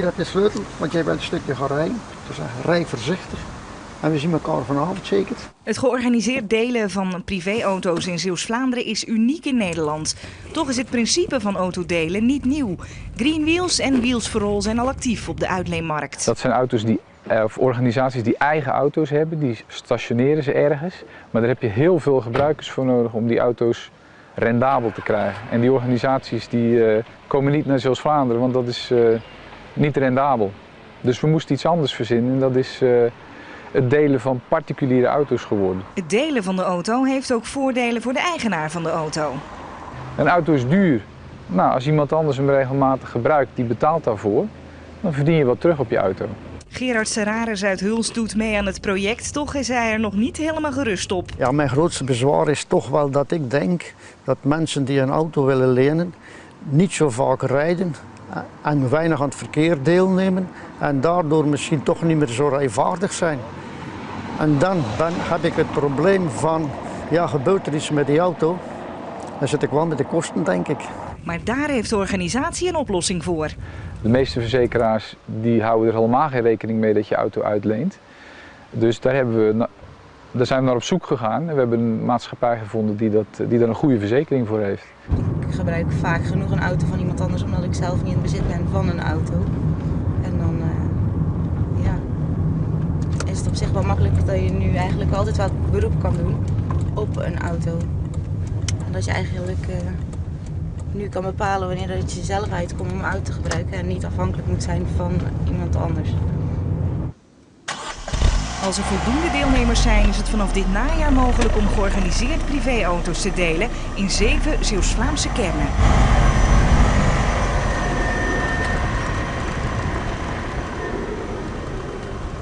Hier heb je sleutel, want jij bent een stukje gaan rijden. Dus rij voorzichtig. En we zien elkaar vanavond zeker. Het georganiseerd delen van privéauto's in Zeeuws-Vlaanderen is uniek in Nederland. Toch is het principe van autodelen niet nieuw. Green Wheels en Wheels for All zijn al actief op de uitleenmarkt. Dat zijn auto's of organisaties die eigen auto's hebben, die stationeren ze ergens. Maar daar heb je heel veel gebruikers voor nodig om die auto's rendabel te krijgen. En die organisaties die komen niet naar Zeeuws-Vlaanderen, want dat is niet rendabel. Dus we moesten iets anders verzinnen en dat is het delen van particuliere auto's geworden. Het delen van de auto heeft ook voordelen voor de eigenaar van de auto. Een auto is duur. Nou, als iemand anders hem regelmatig gebruikt, die betaalt daarvoor, dan verdien je wat terug op je auto. Gerard Serraris uit Huls doet mee aan het project, toch is hij er nog niet helemaal gerust op. Ja, mijn grootste bezwaar is toch wel dat ik denk dat mensen die een auto willen lenen niet zo vaak rijden en weinig aan het verkeer deelnemen en daardoor misschien toch niet meer zo rijvaardig zijn. En dan heb ik het probleem van, ja, gebeurt er iets met die auto, dan zit ik wel met de kosten, denk ik. Maar daar heeft de organisatie een oplossing voor. De meeste verzekeraars die houden er helemaal geen rekening mee dat je auto uitleent. Dus daar zijn we naar op zoek gegaan en we hebben een maatschappij gevonden die daar een goede verzekering voor heeft. Ik gebruik vaak genoeg een auto van iemand anders omdat ik zelf niet in bezit ben van een auto. En dan is het op zich wel makkelijk dat je nu eigenlijk altijd wel beroep kan doen op een auto. En dat je eigenlijk nu kan bepalen wanneer dat je zelf uitkomt om een auto te gebruiken en niet afhankelijk moet zijn van iemand anders. Als er voldoende deelnemers zijn, is het vanaf dit najaar mogelijk om georganiseerd privéauto's te delen in 7 Zeeuws-Vlaamse kernen.